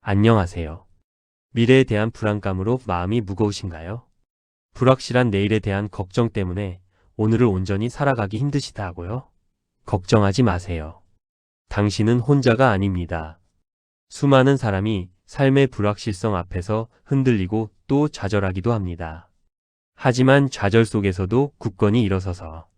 안녕하세요. 미래에 대한 불안감으로 마음이 무거우신가요? 불확실한 내일에 대한 걱정 때문에 오늘을 온전히 살아가기 힘드시다고요? 걱정하지 마세요. 당신은 혼자가 아닙니다. 수많은 사람이 삶의 불확실성 앞에서 흔들리고 또 좌절하기도 합니다. 하지만 좌절 속에서도 굳건히 일어서서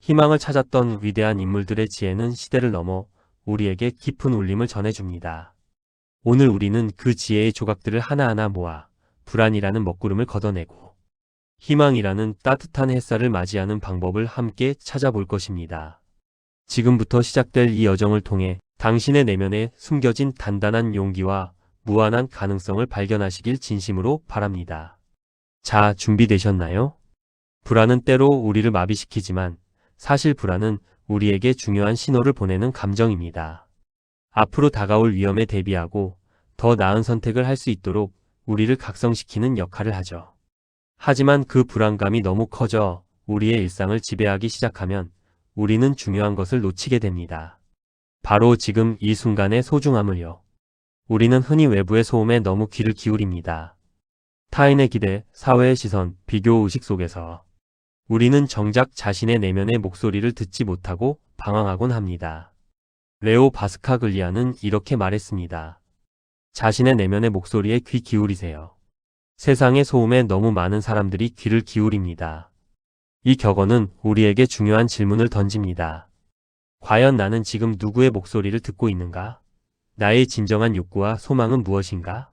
희망을 찾았던 위대한 인물들의 지혜는 시대를 넘어 우리에게 깊은 울림을 전해줍니다. 오늘 우리는 그 지혜의 조각들을 하나하나 모아 불안이라는 먹구름을 걷어내고 희망이라는 따뜻한 햇살을 맞이하는 방법을 함께 찾아볼 것입니다. 지금부터 시작될 이 여정을 통해 당신의 내면에 숨겨진 단단한 용기와 무한한 가능성을 발견하시길 진심으로 바랍니다. 자, 준비되셨나요? 불안은 때로 우리를 마비시키지만 사실 불안은 우리에게 중요한 신호를 보내는 감정입니다. 앞으로 다가올 위험에 대비하고 더 나은 선택을 할 수 있도록 우리를 각성시키는 역할을 하죠. 하지만 그 불안감이 너무 커져 우리의 일상을 지배하기 시작하면 우리는 중요한 것을 놓치게 됩니다. 바로 지금 이 순간의 소중함을요. 우리는 흔히 외부의 소음에 너무 귀를 기울입니다. 타인의 기대, 사회의 시선, 비교 의식 속에서 우리는 정작 자신의 내면의 목소리를 듣지 못하고 방황하곤 합니다. 레오 바스카글리아는 이렇게 말했습니다. 자신의 내면의 목소리에 귀 기울이세요. 세상의 소음에 너무 많은 사람들이 귀를 기울입니다. 이 격언은 우리에게 중요한 질문을 던집니다. 과연 나는 지금 누구의 목소리를 듣고 있는가? 나의 진정한 욕구와 소망은 무엇인가?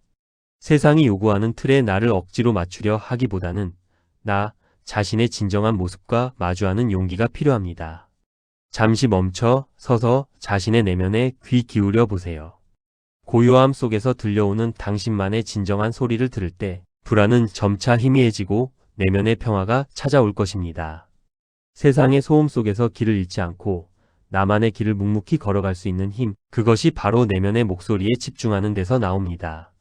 세상이 요구하는 틀에 나를 억지로 맞추려 하기보다는 나 자신의 진정한 모습과 마주하는 용기가 필요합니다. 잠시 멈춰 서서 자신의 내면에 귀 기울여 보세요. 고요함 속에서 들려오는 당신만의 진정한 소리를 들을 때 불안은 점차 희미해지고 내면의 평화가 찾아올 것입니다. 세상의 소음 속에서 길을 잃지 않고 나만의 길을 묵묵히 걸어갈 수 있는 힘, 그것이 바로 내면의 목소리에 집중하는 데서 나옵니다.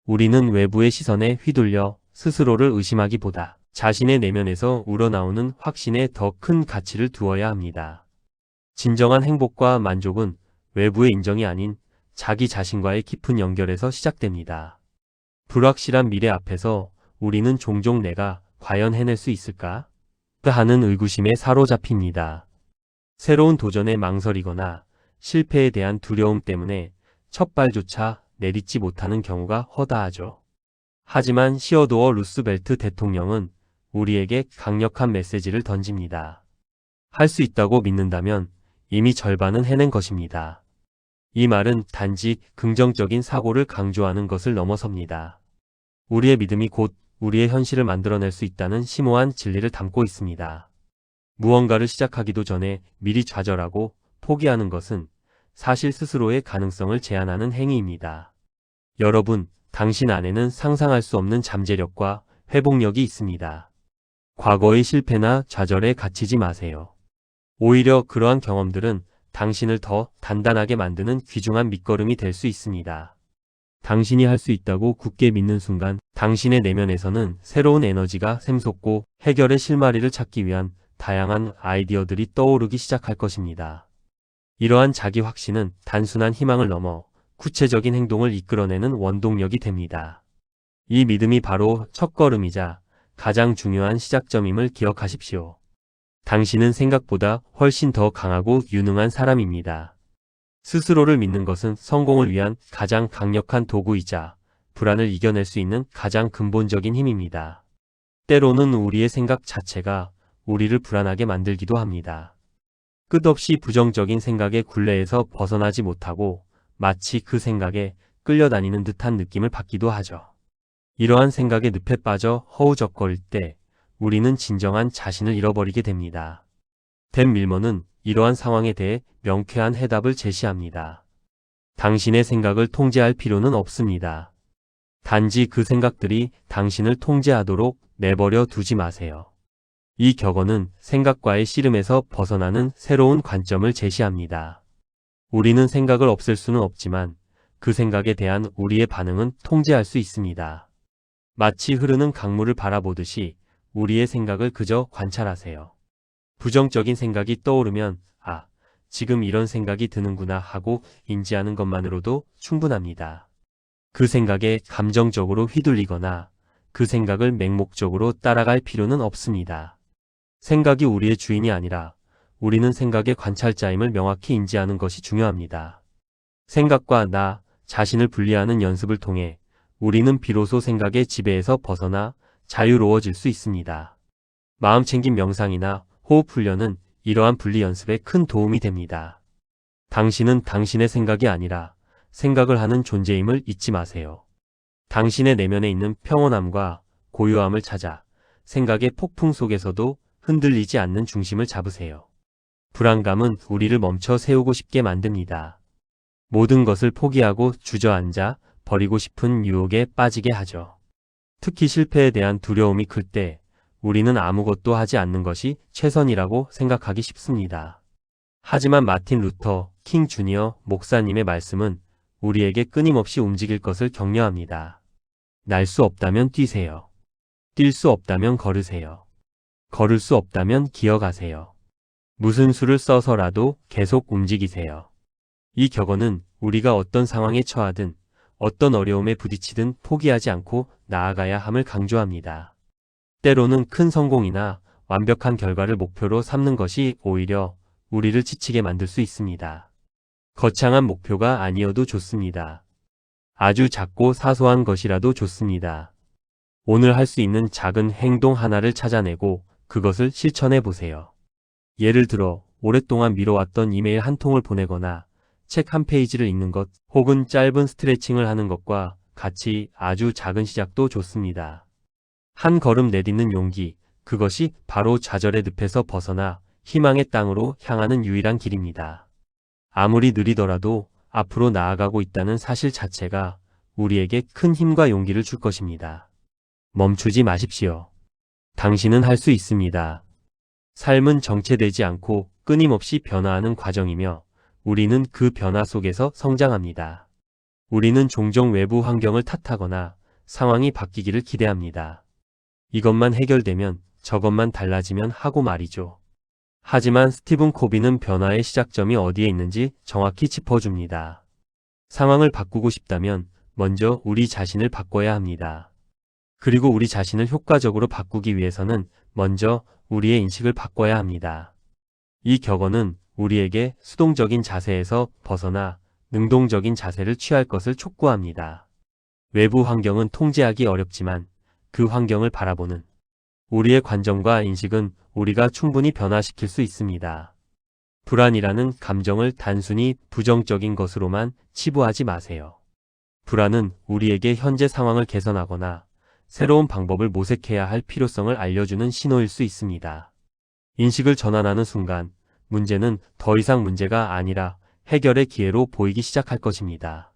우리는 외부의 시선에 휘둘려 스스로를 의심하기보다 자신의 내면에서 우러나오는 확신에 더 큰 가치를 두어야 합니다. 진정한 행복과 만족은 외부의 인정이 아닌 자기 자신과의 깊은 연결에서 시작됩니다. 불확실한 미래 앞에서 우리는 종종 내가 과연 해낼 수 있을까? 하는 의구심에 사로잡힙니다. 새로운 도전에 망설이거나 실패에 대한 두려움 때문에 첫 발조차 내딛지 못하는 경우가 허다하죠. 하지만 시어도어 루스벨트 대통령은 우리에게 강력한 메시지를 던집니다. 할 수 있다고 믿는다면 이미 절반은 해낸 것입니다. 이 말은 단지 긍정적인 사고를 강조하는 것을 넘어섭니다. 우리의 믿음이 곧 우리의 현실을 만들어낼 수 있다는 심오한 진리를 담고 있습니다. 무언가를 시작하기도 전에 미리 좌절하고 포기하는 것은 사실 스스로의 가능성을 제한하는 행위입니다. 여러분, 당신 안에는 상상할 수 없는 잠재력과 회복력이 있습니다. 과거의 실패나 좌절에 갇히지 마세요. 오히려 그러한 경험들은 당신을 더 단단하게 만드는 귀중한 밑거름이 될 수 있습니다. 당신이 할 수 있다고 굳게 믿는 순간 당신의 내면에서는 새로운 에너지가 샘솟고 해결의 실마리를 찾기 위한 다양한 아이디어들이 떠오르기 시작할 것입니다. 이러한 자기 확신은 단순한 희망을 넘어 구체적인 행동을 이끌어내는 원동력이 됩니다. 이 믿음이 바로 첫걸음이자 가장 중요한 시작점임을 기억하십시오. 당신은 생각보다 훨씬 더 강하고 유능한 사람입니다. 스스로를 믿는 것은 성공을 위한 가장 강력한 도구이자 불안을 이겨낼 수 있는 가장 근본적인 힘입니다. 때로는 우리의 생각 자체가 우리를 불안하게 만들기도 합니다. 끝없이 부정적인 생각의 굴레에서 벗어나지 못하고 마치 그 생각에 끌려다니는 듯한 느낌을 받기도 하죠. 이러한 생각의 늪에 빠져 허우적거릴 때 우리는 진정한 자신을 잃어버리게 됩니다. 댄 밀머는 이러한 상황에 대해 명쾌한 해답을 제시합니다. 당신의 생각을 통제할 필요는 없습니다. 단지 그 생각들이 당신을 통제하도록 내버려 두지 마세요. 이 격언은 생각과의 씨름에서 벗어나는 새로운 관점을 제시합니다. 우리는 생각을 없앨 수는 없지만 그 생각에 대한 우리의 반응은 통제할 수 있습니다. 마치 흐르는 강물을 바라보듯이 우리의 생각을 그저 관찰하세요. 부정적인 생각이 떠오르면 지금 이런 생각이 드는구나 하고 인지하는 것만으로도 충분합니다. 그 생각에 감정적으로 휘둘리거나 그 생각을 맹목적으로 따라갈 필요는 없습니다. 생각이 우리의 주인이 아니라 우리는 생각의 관찰자임을 명확히 인지하는 것이 중요합니다. 생각과 나 자신을 분리하는 연습을 통해 우리는 비로소 생각의 지배에서 벗어나 자유로워질 수 있습니다. 마음챙김 명상이나 호흡 훈련은 이러한 분리 연습에 큰 도움이 됩니다. 당신은 당신의 생각이 아니라 생각을 하는 존재임을 잊지 마세요. 당신의 내면에 있는 평온함과 고요함을 찾아 생각의 폭풍 속에서도 흔들리지 않는 중심을 잡으세요. 불안감은 우리를 멈춰 세우고 싶게 만듭니다. 모든 것을 포기하고 주저앉아 버리고 싶은 유혹에 빠지게 하죠. 특히 실패에 대한 두려움이 클 때 우리는 아무것도 하지 않는 것이 최선이라고 생각하기 쉽습니다. 하지만 마틴 루터 킹 주니어 목사님의 말씀은 우리에게 끊임없이 움직일 것을 격려합니다. 날 수 없다면 뛰세요. 뛸 수 없다면 걸으세요. 걸을 수 없다면 기어가세요. 무슨 수를 써서라도 계속 움직이세요. 이 격언은 우리가 어떤 상황에 처하든 어떤 어려움에 부딪히든 포기하지 않고 나아가야 함을 강조합니다. 때로는 큰 성공이나 완벽한 결과를 목표로 삼는 것이 오히려 우리를 지치게 만들 수 있습니다. 거창한 목표가 아니어도 좋습니다. 아주 작고 사소한 것이라도 좋습니다. 오늘 할 수 있는 작은 행동 하나를 찾아내고 그것을 실천해 보세요. 예를 들어 오랫동안 미뤄왔던 이메일 한 통을 보내거나 책 한 페이지를 읽는 것 혹은 짧은 스트레칭을 하는 것과 같이 아주 작은 시작도 좋습니다. 한 걸음 내딛는 용기, 그것이 바로 좌절의 늪에서 벗어나 희망의 땅으로 향하는 유일한 길입니다. 아무리 느리더라도 앞으로 나아가고 있다는 사실 자체가 우리에게 큰 힘과 용기를 줄 것입니다. 멈추지 마십시오. 당신은 할 수 있습니다. 삶은 정체되지 않고 끊임없이 변화하는 과정이며 우리는 그 변화 속에서 성장합니다. 우리는 종종 외부 환경을 탓하거나 상황이 바뀌기를 기대합니다. 이것만 해결되면 저것만 달라지면 하고 말이죠. 하지만 스티븐 코비는 변화의 시작점이 어디에 있는지 정확히 짚어줍니다. 상황을 바꾸고 싶다면 먼저 우리 자신을 바꿔야 합니다. 그리고 우리 자신을 효과적으로 바꾸기 위해서는 먼저 우리의 인식을 바꿔야 합니다. 이 격언은 우리에게 수동적인 자세에서 벗어나 능동적인 자세를 취할 것을 촉구합니다. 외부 환경은 통제하기 어렵지만 그 환경을 바라보는 우리의 관점과 인식은 우리가 충분히 변화시킬 수 있습니다. 불안이라는 감정을 단순히 부정적인 것으로만 치부하지 마세요. 불안은 우리에게 현재 상황을 개선하거나 새로운 방법을 모색해야 할 필요성을 알려주는 신호일 수 있습니다. 인식을 전환하는 순간 문제는 더 이상 문제가 아니라 해결의 기회로 보이기 시작할 것입니다.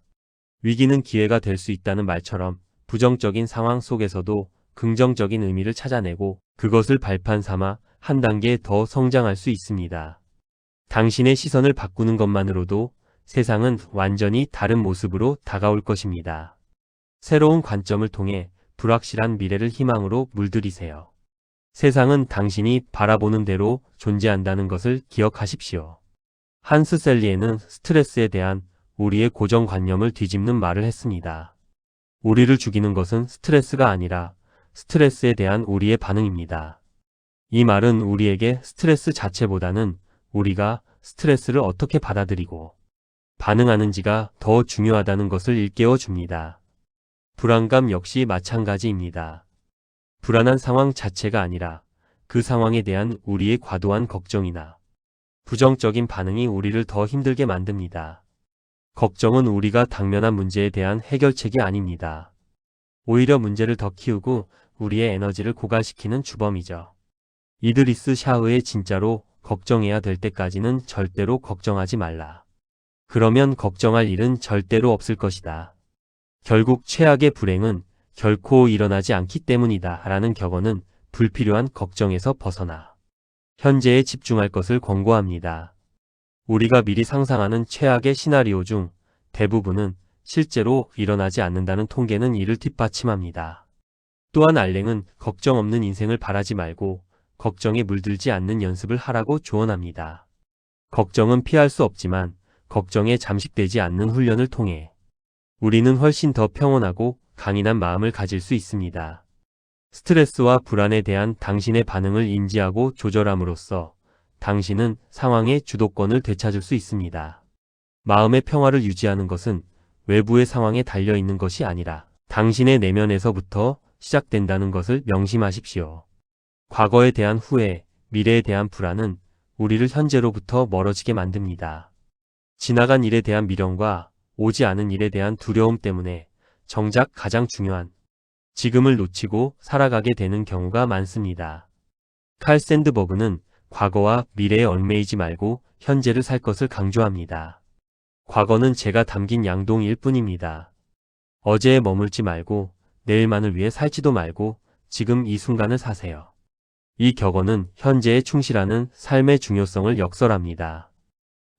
위기는 기회가 될 수 있다는 말처럼 부정적인 상황 속에서도 긍정적인 의미를 찾아내고 그것을 발판 삼아 한 단계 더 성장할 수 있습니다. 당신의 시선을 바꾸는 것만으로도 세상은 완전히 다른 모습으로 다가올 것입니다. 새로운 관점을 통해 불확실한 미래를 희망으로 물들이세요. 세상은 당신이 바라보는 대로 존재한다는 것을 기억하십시오. 한스 셀리에는 스트레스에 대한 우리의 고정관념을 뒤집는 말을 했습니다. 우리를 죽이는 것은 스트레스가 아니라 스트레스에 대한 우리의 반응입니다. 이 말은 우리에게 스트레스 자체보다는 우리가 스트레스를 어떻게 받아들이고 반응하는지가 더 중요하다는 것을 일깨워 줍니다. 불안감 역시 마찬가지입니다. 불안한 상황 자체가 아니라 그 상황에 대한 우리의 과도한 걱정이나 부정적인 반응이 우리를 더 힘들게 만듭니다. 걱정은 우리가 당면한 문제에 대한 해결책이 아닙니다. 오히려 문제를 더 키우고 우리의 에너지를 고갈시키는 주범이죠. 이드리스 샤흐의 진짜로 걱정해야 될 때까지는 절대로 걱정하지 말라. 그러면 걱정할 일은 절대로 없을 것이다. 결국 최악의 불행은 결코 일어나지 않기 때문이다 라는 격언은 불필요한 걱정에서 벗어나 현재에 집중할 것을 권고합니다. 우리가 미리 상상하는 최악의 시나리오 중 대부분은 실제로 일어나지 않는다는 통계는 이를 뒷받침합니다. 또한 알랭은 걱정 없는 인생을 바라지 말고 걱정에 물들지 않는 연습을 하라고 조언합니다. 걱정은 피할 수 없지만 걱정에 잠식되지 않는 훈련을 통해 우리는 훨씬 더 평온하고 강인한 마음을 가질 수 있습니다. 스트레스와 불안에 대한 당신의 반응을 인지하고 조절함으로써 당신은 상황의 주도권을 되찾을 수 있습니다. 마음의 평화를 유지하는 것은 외부의 상황에 달려 있는 것이 아니라 당신의 내면에서부터 시작된다는 것을 명심하십시오. 과거에 대한 후회, 미래에 대한 불안은 우리를 현재로부터 멀어지게 만듭니다. 지나간 일에 대한 미련과 오지 않은 일에 대한 두려움 때문에 정작 가장 중요한 지금을 놓치고 살아가게 되는 경우가 많습니다. 칼 샌드버그는 과거와 미래에 얽매이지 말고 현재를 살 것을 강조합니다. 과거는 제가 담긴 양동이일 뿐입니다. 어제에 머물지 말고 내일만을 위해 살지도 말고 지금 이 순간을 사세요. 이 격언은 현재에 충실하는 삶의 중요성을 역설합니다.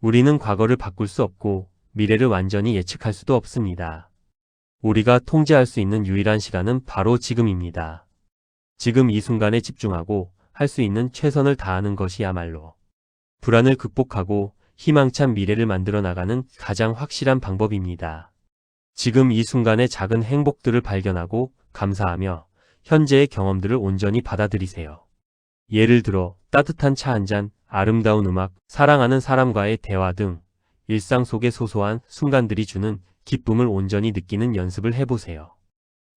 우리는 과거를 바꿀 수 없고 미래를 완전히 예측할 수도 없습니다. 우리가 통제할 수 있는 유일한 시간은 바로 지금입니다. 지금 이 순간에 집중하고 할 수 있는 최선을 다하는 것이야말로 불안을 극복하고 희망찬 미래를 만들어 나가는 가장 확실한 방법입니다. 지금 이 순간의 작은 행복들을 발견하고 감사하며 현재의 경험들을 온전히 받아들이세요. 예를 들어 따뜻한 차 한 잔, 아름다운 음악, 사랑하는 사람과의 대화 등 일상 속의 소소한 순간들이 주는 기쁨을 온전히 느끼는 연습을 해보세요.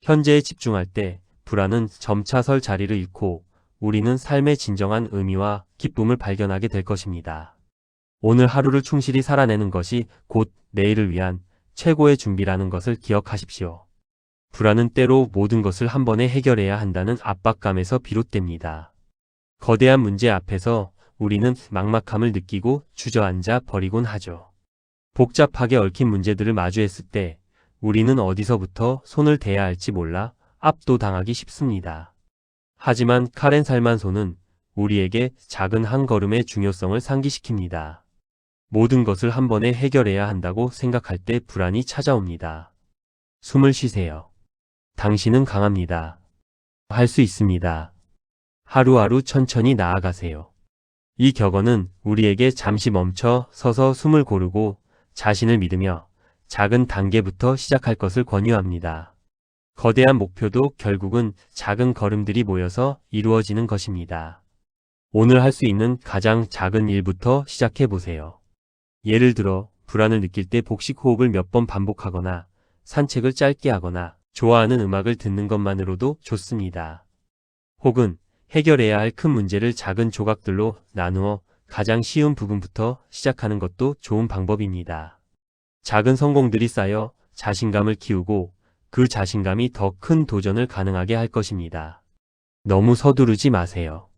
현재에 집중할 때 불안은 점차 설 자리를 잃고 우리는 삶의 진정한 의미와 기쁨을 발견하게 될 것입니다. 오늘 하루를 충실히 살아내는 것이 곧 내일을 위한 최고의 준비라는 것을 기억하십시오. 불안은 때로 모든 것을 한 번에 해결해야 한다는 압박감에서 비롯됩니다. 거대한 문제 앞에서 우리는 막막함을 느끼고 주저앉아 버리곤 하죠. 복잡하게 얽힌 문제들을 마주했을 때 우리는 어디서부터 손을 대야 할지 몰라 압도당하기 쉽습니다. 하지만 카렌 살만소는 우리에게 작은 한 걸음의 중요성을 상기시킵니다. 모든 것을 한 번에 해결해야 한다고 생각할 때 불안이 찾아옵니다. 숨을 쉬세요. 당신은 강합니다. 할 수 있습니다. 하루하루 천천히 나아가세요. 이 격언은 우리에게 잠시 멈춰 서서 숨을 고르고 자신을 믿으며 작은 단계부터 시작할 것을 권유합니다. 거대한 목표도 결국은 작은 걸음들이 모여서 이루어지는 것입니다. 오늘 할 수 있는 가장 작은 일부터 시작해 보세요. 예를 들어 불안을 느낄 때 복식 호흡을 몇 번 반복하거나 산책을 짧게 하거나 좋아하는 음악을 듣는 것만으로도 좋습니다. 혹은 해결해야 할 큰 문제를 작은 조각들로 나누어 가장 쉬운 부분부터 시작하는 것도 좋은 방법입니다. 작은 성공들이 쌓여 자신감을 키우고 그 자신감이 더 큰 도전을 가능하게 할 것입니다. 너무 서두르지 마세요.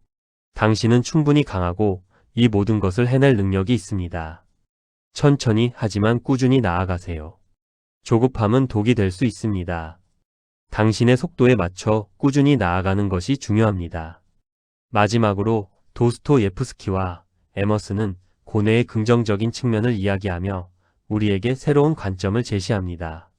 당신은 충분히 강하고 이 모든 것을 해낼 능력이 있습니다. 천천히 하지만 꾸준히 나아가세요. 조급함은 독이 될 수 있습니다. 당신의 속도에 맞춰 꾸준히 나아가는 것이 중요합니다. 마지막으로 도스토예프스키와 에머슨은 고뇌의 긍정적인 측면을 이야기하며 우리에게 새로운 관점을 제시합니다.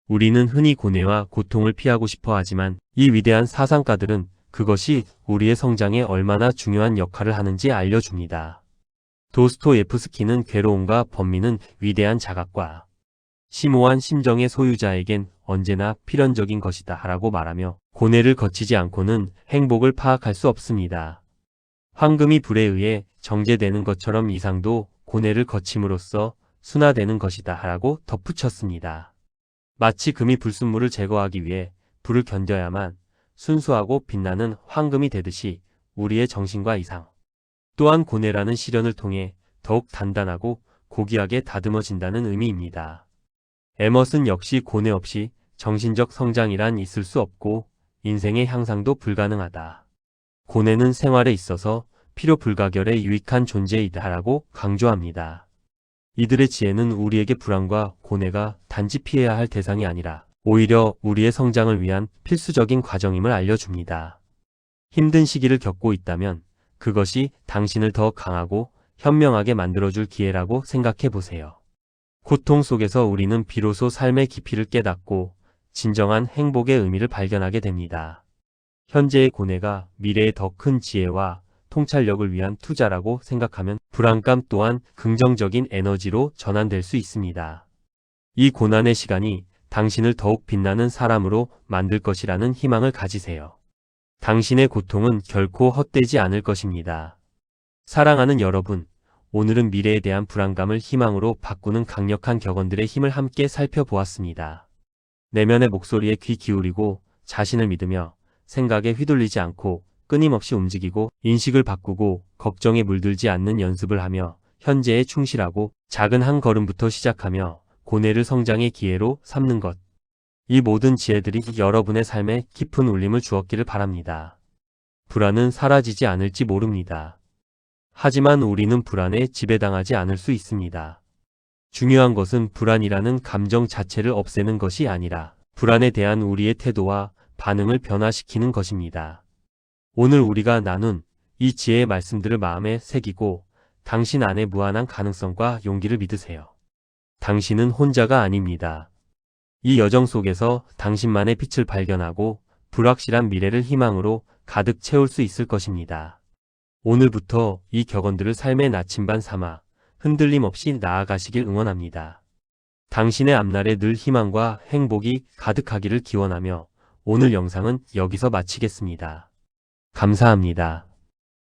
우리는 흔히 고뇌와 고통을 피하고 싶어 하지만 이 위대한 사상가들은 그것이 우리의 성장에 얼마나 중요한 역할을 하는지 알려줍니다. 도스토예프스키는 괴로움과 번민은 위대한 자각과 심오한 심정의 소유자에겐 언제나 필연적인 것이다 라고 말하며 고뇌를 거치지 않고는 행복을 파악할 수 없습니다. 황금이 불에 의해 정제되는 것처럼 이상도 고뇌를 거침으로써 순화되는 것이다 라고 덧붙였습니다. 마치 금이 불순물을 제거하기 위해 불을 견뎌야만 순수하고 빛나는 황금이 되듯이 우리의 정신과 이상 또한 고뇌라는 시련을 통해 더욱 단단하고 고귀하게 다듬어진다는 의미입니다. 에머슨 역시 고뇌 없이 정신적 성장이란 있을 수 없고 인생의 향상도 불가능하다. 고뇌는 생활에 있어서 필요 불가결에 유익한 존재이다라고 강조합니다. 이들의 지혜는 우리에게 불안과 고뇌가 단지 피해야 할 대상이 아니라 오히려 우리의 성장을 위한 필수적인 과정임을 알려줍니다. 힘든 시기를 겪고 있다면 그것이 당신을 더 강하고 현명하게 만들어줄 기회라고 생각해 보세요. 고통 속에서 우리는 비로소 삶의 깊이를 깨닫고 진정한 행복의 의미를 발견하게 됩니다. 현재의 고뇌가 미래의 더 큰 지혜와 통찰력을 위한 투자라고 생각하면 불안감 또한 긍정적인 에너지로 전환될 수 있습니다. 이 고난의 시간이 당신을 더욱 빛나는 사람으로 만들 것이라는 희망을 가지세요. 당신의 고통은 결코 헛되지 않을 것입니다. 사랑하는 여러분, 오늘은 미래에 대한 불안감을 희망으로 바꾸는 강력한 격언들의 힘을 함께 살펴보았습니다. 내면의 목소리에 귀 기울이고 자신을 믿으며 생각에 휘둘리지 않고 끊임없이 움직이고 인식을 바꾸고 걱정에 물들지 않는 연습을 하며 현재에 충실하고 작은 한 걸음부터 시작하며 고뇌를 성장의 기회로 삼는 것. 이 모든 지혜들이 여러분의 삶에 깊은 울림을 주었기를 바랍니다. 불안은 사라지지 않을지 모릅니다. 하지만 우리는 불안에 지배당하지 않을 수 있습니다. 중요한 것은 불안이라는 감정 자체를 없애는 것이 아니라 불안에 대한 우리의 태도와 반응을 변화시키는 것입니다. 오늘 우리가 나눈 이 지혜의 말씀들을 마음에 새기고 당신 안의 무한한 가능성과 용기를 믿으세요. 당신은 혼자가 아닙니다. 이 여정 속에서 당신만의 빛을 발견하고 불확실한 미래를 희망으로 가득 채울 수 있을 것입니다. 오늘부터 이 격언들을 삶의 나침반 삼아 흔들림 없이 나아가시길 응원합니다. 당신의 앞날에 늘 희망과 행복이 가득하기를 기원하며 오늘 영상은 여기서 마치겠습니다. 감사합니다.